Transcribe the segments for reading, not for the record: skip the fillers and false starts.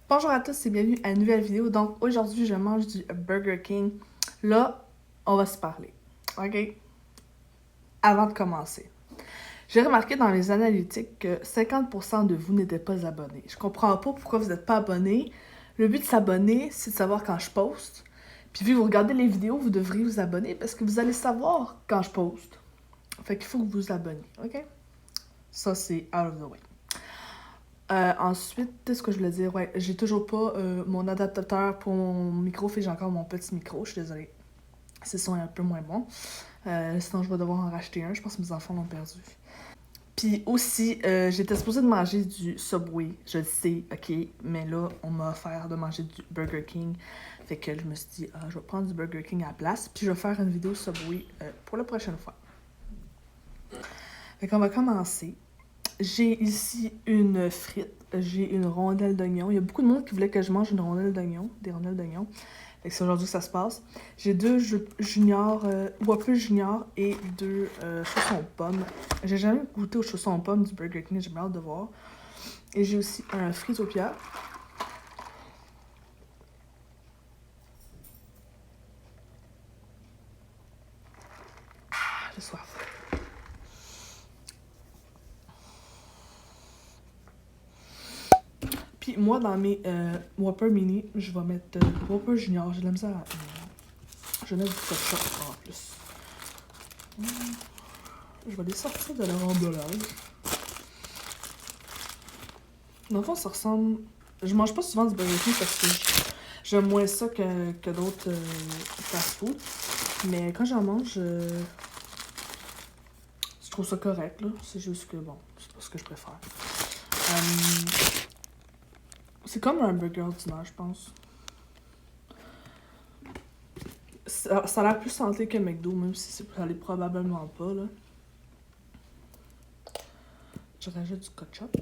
Bonjour à tous et bienvenue à une nouvelle vidéo. Donc aujourd'hui je mange du Burger King. Là, on va se parler. OK? Avant de commencer. J'ai remarqué dans les analytiques que 50% de vous n'étaient pas abonnés. Je comprends pas pourquoi vous n'êtes pas abonnés. Le but de s'abonner, c'est de savoir quand je poste. Puis vu que vous regardez les vidéos, vous devriez vous abonner parce que vous allez savoir quand je poste. Fait qu'il faut que vous vous abonniez. OK? Ça, c'est out of the way. Ensuite, qu'est-ce que je voulais dire? Ouais, j'ai toujours pas mon adaptateur pour mon micro, fait que j'ai encore mon petit micro, je suis désolée. Ce son est un peu moins bon. Sinon, je vais devoir en racheter un, je pense que mes enfants l'ont perdu. Puis aussi, j'étais supposée de manger du Subway, je le sais, ok, mais là, on m'a offert de manger du Burger King. Fait que je me suis dit, je vais prendre du Burger King à la place, puis je vais faire une vidéo Subway pour la prochaine fois. Fait qu'on va commencer. J'ai ici une frite, j'ai une rondelle d'oignon. Il y a beaucoup de monde qui voulait que je mange une rondelle d'oignon, des rondelles d'oignon. Fait que c'est aujourd'hui que ça se passe. J'ai deux juniors, Whopper junior et deux chaussons aux pommes. J'ai jamais goûté aux chaussons aux pommes du Burger King, j'ai hâte de voir. Et j'ai aussi un Fritopia. Ah, j'ai soif. Puis moi, dans mes Whopper mini, je vais mettre Whopper junior. J'ai de la misère à... je vais mettre du ketchup en plus. Je vais les sortir de leur emballage. Dans le fond, ça ressemble... Je mange pas souvent du Burger King parce que j'aime moins ça que d'autres fast-food. Mais quand j'en mange, je trouve ça correct, là. C'est juste que, bon, c'est pas ce que je préfère. C'est comme un burger ordinaire, je pense. Ça a l'air plus santé que McDo, même si ça l'est probablement pas, là. Je rajoute du ketchup.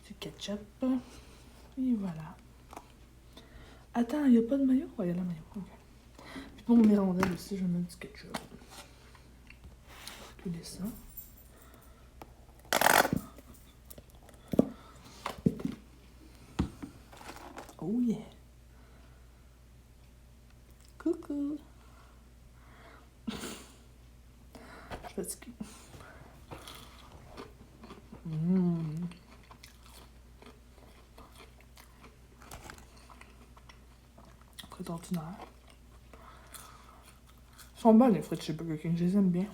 Du ketchup. Et voilà. Attends, il n'y a pas de mayo? Ouais, il y a la mayo. Ok. Puis pour mes rondelles aussi, je vais mettre du ketchup. Puis ça. Oh yeah! Coucou! Je suis fatiguée. Frites ordinaires. Ils sont bonnes les frites chez Burger King, je les aime bien.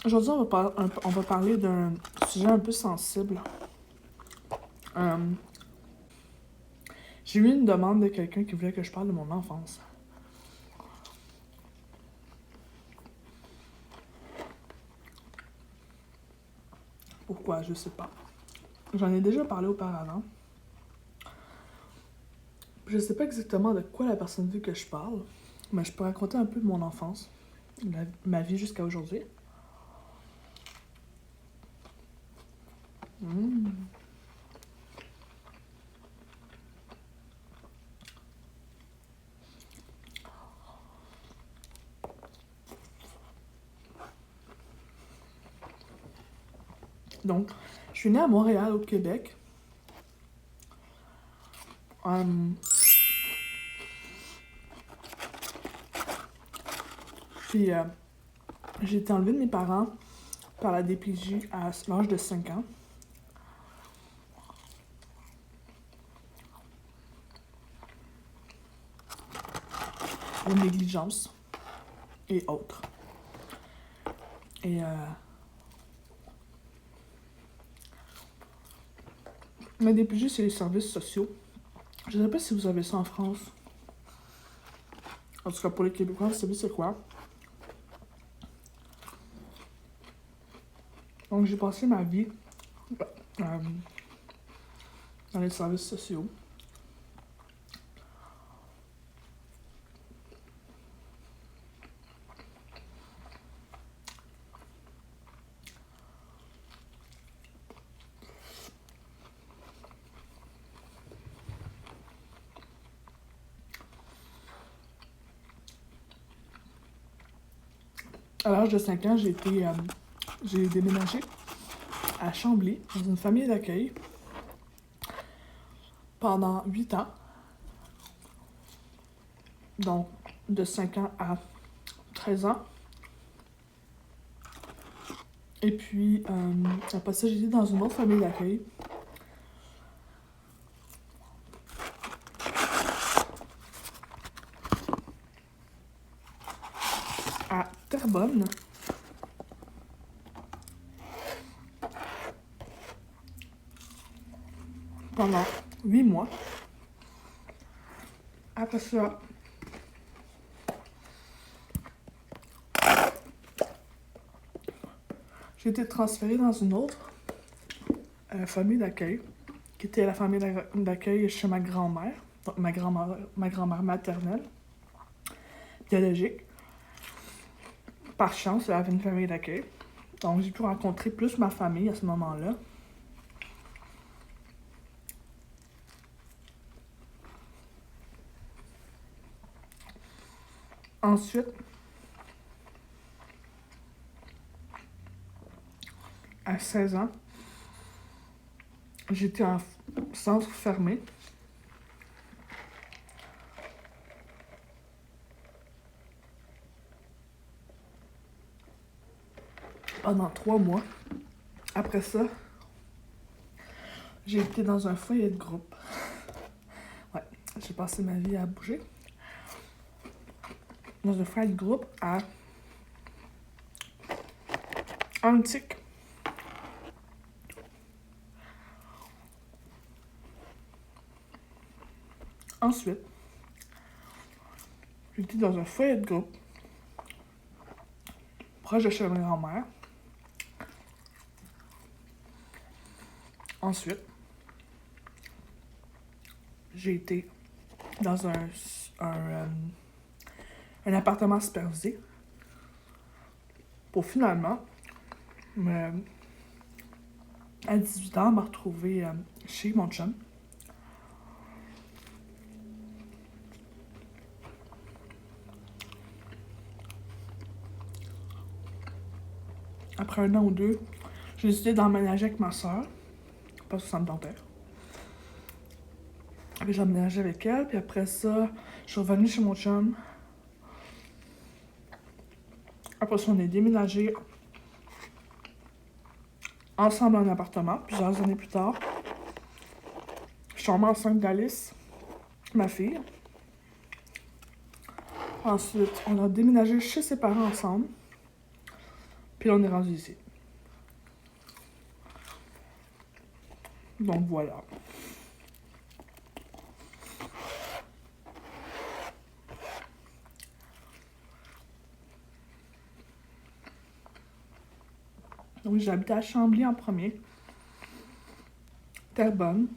Aujourd'hui, on va parler d'un sujet un peu sensible. J'ai eu une demande de quelqu'un qui voulait que je parle de mon enfance. Pourquoi? Je sais pas. J'en ai déjà parlé auparavant. Je sais pas exactement de quoi la personne veut que je parle, mais je peux raconter un peu de mon enfance, ma vie jusqu'à aujourd'hui. Donc, je suis née à Montréal, au Québec. Puis, j'ai été enlevée de mes parents par la DPJ à l'âge de 5 ans. Pour négligence et autres. Et la DPJ, c'est les services sociaux. Je ne sais pas si vous avez ça en France. En tout cas, pour les Québécois, vous savez c'est quoi. Donc, j'ai passé ma vie dans les services sociaux. À l'âge de 5 ans, j'ai déménagé à Chambly, dans une famille d'accueil, pendant 8 ans. Donc, de 5 ans à 13 ans. Et puis, après ça, j'étais dans une autre famille d'accueil. À Terrebonne. Pendant 8 mois. Après ça, j'ai été transférée dans une autre famille d'accueil, qui était la famille d'accueil chez ma grand-mère, donc ma grand-mère maternelle, biologique. Par chance, elle avait une famille d'accueil. Donc, j'ai pu rencontrer plus ma famille à ce moment-là. Ensuite, à 16 ans, j'étais en centre fermé. Pendant 3 mois. Après ça, j'ai été dans un foyer de groupe. Ouais, j'ai passé ma vie à bouger. Dans un foyer de groupe à Antique. Ensuite, j'étais dans un foyer de groupe proche de chez ma grand-mère. Ensuite, j'ai été dans un appartement supervisé pour finalement, à 18 ans, me retrouver chez mon chum. Après 1 an ou 2, j'ai décidé d'emménager avec ma soeur, parce que ça me tentait. Puis j'ai emménagé avec elle, puis après ça, je suis revenue chez mon chum. Après ça, on est déménagé ensemble en appartement, plusieurs années plus tard. Je suis tombée enceinte d'Alice, ma fille. Ensuite, on a déménagé chez ses parents ensemble. Puis on est rendu ici. Donc voilà. Donc j'ai habité à Chambly en premier. Terrebonne.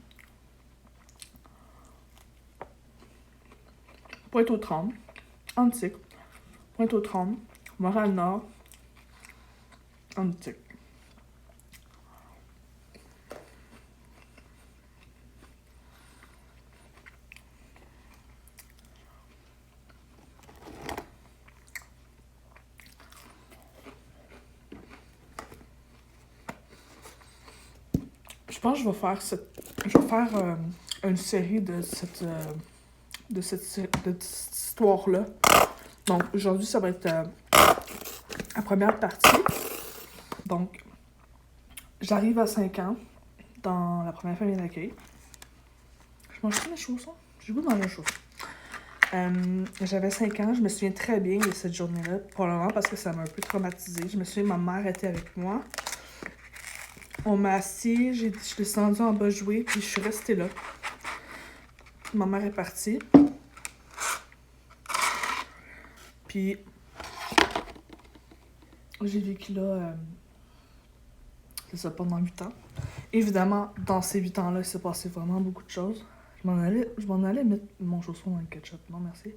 Pointe-aux-Trembles. Antique. Pointe-aux-Trembles. Montréal-Nord. Antique. Je pense que je vais faire une série de cette histoire-là. Donc aujourd'hui, ça va être la première partie. Donc, j'arrive à 5 ans dans la première famille d'accueil. Je mange pas mes chaussons. J'ai goût dans mes chaussons. J'avais 5 ans, je me souviens très bien de cette journée-là, probablement parce que ça m'a un peu traumatisée. Je me souviens, ma mère était avec moi. On m'a assis, je suis descendue en bas jouer, puis je suis restée là. Ma mère est partie. Puis, j'ai vécu là, c'est ça, pendant 8 ans. Évidemment, dans ces 8 ans-là, il s'est passé vraiment beaucoup de choses. Je m'en allais mettre mon chausson dans le ketchup. Non, merci.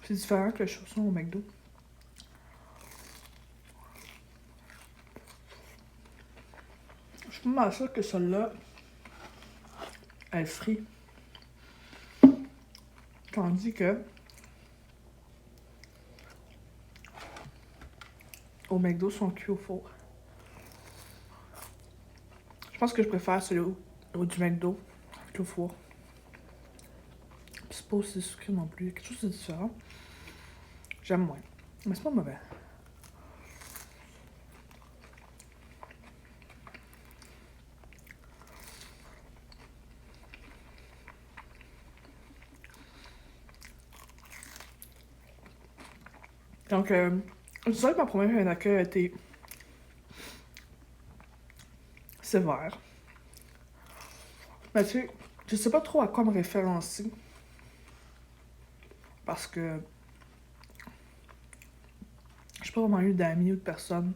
C'est différent que le chausson au McDo. Je suis pas mal sûre que celle-là, elle frit. Tandis que au McDo, sont cuits au four. Je pense que je préfère celui du McDo qu'au four. C'est pas aussi sucré non plus. Quelque chose de différent. J'aime moins. Mais c'est pas mauvais. Donc, je dirais que ma première d'accueil a été sévère. Mais tu sais, je sais pas trop à quoi me référencer. Parce que j'ai pas vraiment eu d'amis ou de personnes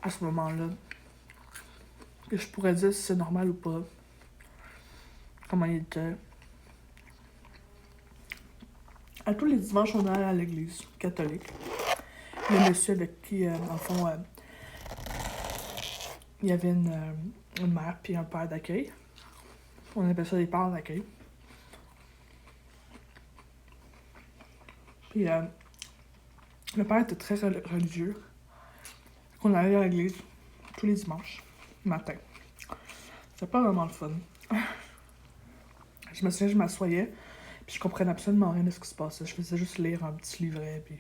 à ce moment-là que je pourrais dire si c'est normal ou pas. Comment il était. À tous les dimanches, on allait à l'église catholique. Le monsieur avec qui, en fond, il y avait une mère puis un père d'accueil. On appelle ça des parents d'accueil. Puis le père était très religieux. On allait à l'église tous les dimanches matin. C'était pas vraiment le fun. Je me souviens, je m'assoyais, puis je comprenais absolument rien de ce qui se passait. Je faisais juste lire un petit livret, puis...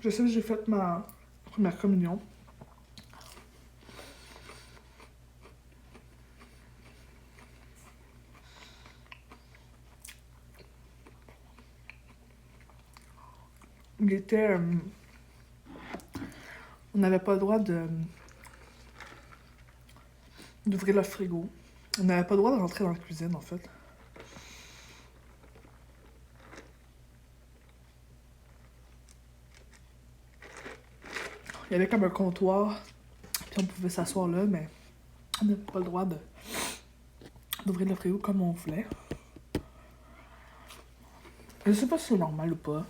Je sais que j'ai fait ma première communion. Il était... on n'avait pas le droit d'ouvrir le frigo. On n'avait pas le droit de rentrer dans la cuisine, en fait. Il y avait comme un comptoir, puis on pouvait s'asseoir là, mais on n'avait pas le droit d'ouvrir le frigo comme on voulait. Je sais pas si c'est normal ou pas.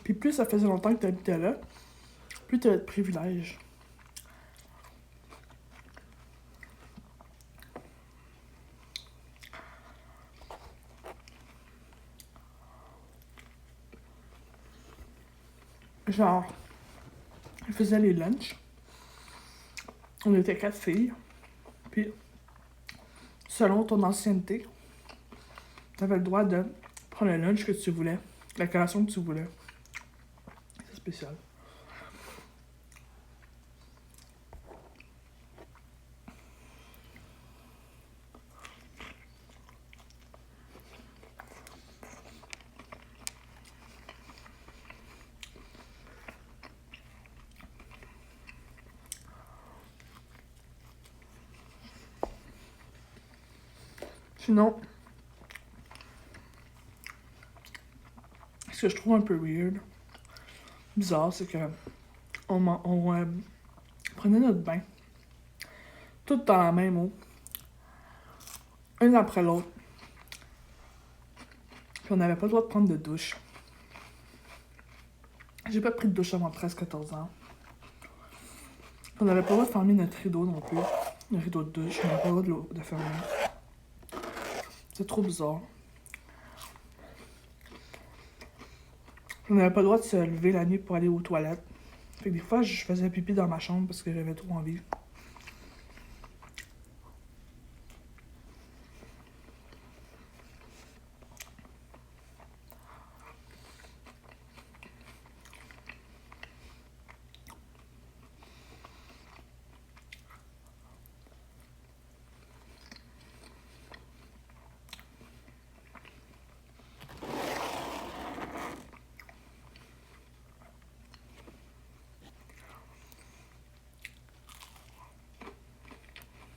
Puis plus ça faisait longtemps que tu habitais là, plus tu avais de privilèges. Genre, je faisais les lunchs. On était 4 filles. Puis, selon ton ancienneté, tu avais le droit de prendre le lunch que tu voulais, la collation que tu voulais. C'est spécial. Sinon, ce que je trouve un peu weird, bizarre, c'est que on prenait notre bain, tout dans la même eau, un après l'autre. Puis on n'avait pas le droit de prendre de douche. J'ai pas pris de douche avant 13-14 ans. On n'avait pas le droit de fermer notre rideau non plus. Le rideau de douche, on n'avait pas le droit de le fermer. C'est trop bizarre. On n'avait pas le droit de se lever la nuit pour aller aux toilettes. Fait que des fois, je faisais pipi dans ma chambre parce que j'avais trop envie.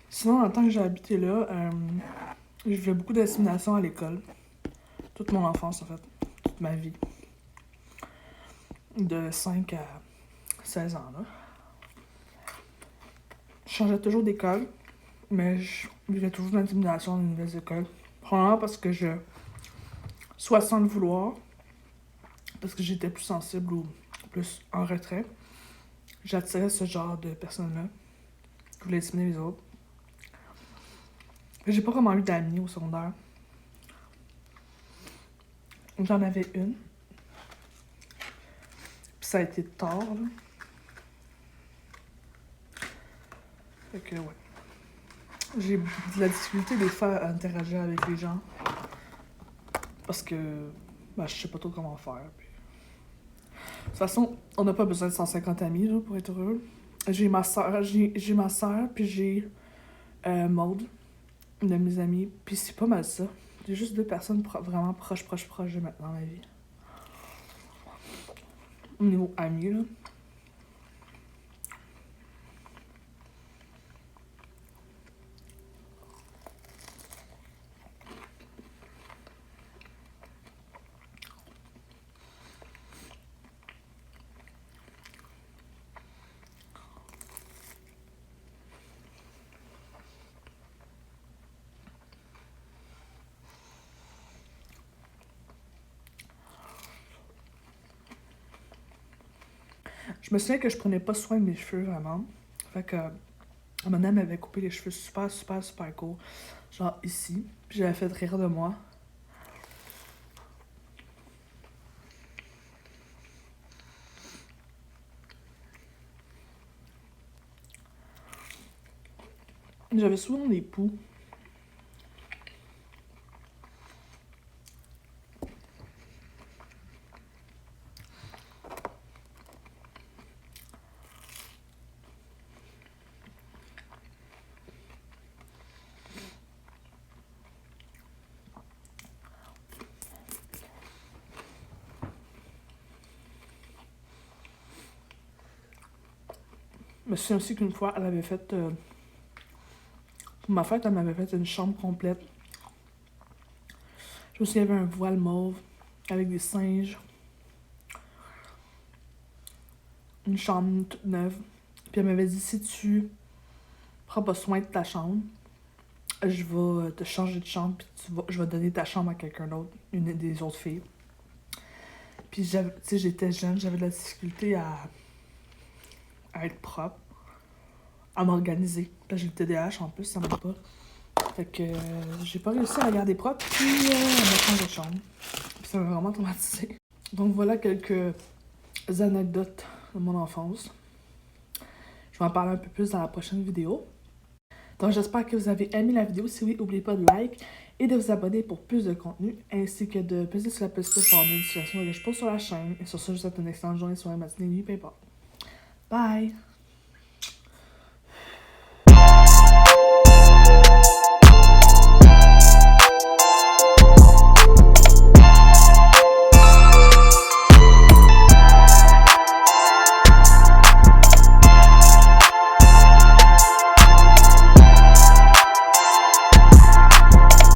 Sinon, en tant que j'ai habité là, j'ai fait beaucoup d'assignation à l'école. toute mon enfance, en fait. Toute ma vie. De 5 à 16 ans, là. Je changeais toujours d'école, mais je vivais toujours de l'intimidation dans les nouvelles écoles. Probablement parce que soit sans le vouloir, parce que j'étais plus sensible ou plus en retrait, j'attirais ce genre de personnes-là. Je voulais intimider les autres. J'ai pas vraiment eu d'amis au secondaire. J'en avais une. Puis ça a été tard, là. Fait que, ouais. J'ai de la difficulté des fois à interagir avec les gens. Parce que, je sais pas trop comment faire. Puis... De toute façon, on n'a pas besoin de 150 amis, là, pour être heureux. J'ai ma soeur, puis j'ai Maude, une de mes amies. Puis c'est pas mal ça. J'ai juste 2 personnes vraiment proches de maintenant dans ma vie. Au niveau amis, là. Je me souviens que je prenais pas soin de mes cheveux, vraiment. Fait que, un moment donné, elle m'avait coupé les cheveux super courts. Genre ici. Puis j'avais fait rire de moi. J'avais souvent des poux. Je me souviens aussi qu'une fois, elle avait fait... pour ma fête, elle m'avait fait une chambre complète. Je me souviens, il y avait un voile mauve avec des singes. Une chambre toute neuve. Puis elle m'avait dit, si tu prends pas soin de ta chambre, je vais te changer de chambre, puis je vais donner ta chambre à quelqu'un d'autre, une des autres filles. Puis tu sais, j'étais jeune, j'avais de la difficulté à être propre, à m'organiser. Là, j'ai le TDAH en plus, ça m'aide pas. Fait que j'ai pas réussi à la garder propre, puis elle m'a changé de chambre. Puis ça m'a vraiment traumatisée. Donc voilà quelques anecdotes de mon enfance. Je vais en parler un peu plus dans la prochaine vidéo. Donc j'espère que vous avez aimé la vidéo. Si oui, n'oubliez pas de like et de vous abonner pour plus de contenu, ainsi que de peser sur la petite cloche pour avoir des notifications que je pose sur la chaîne. Et sur ce, je vous souhaite une excellente journée, soirée, matinée, nuit, peu importe. Bye!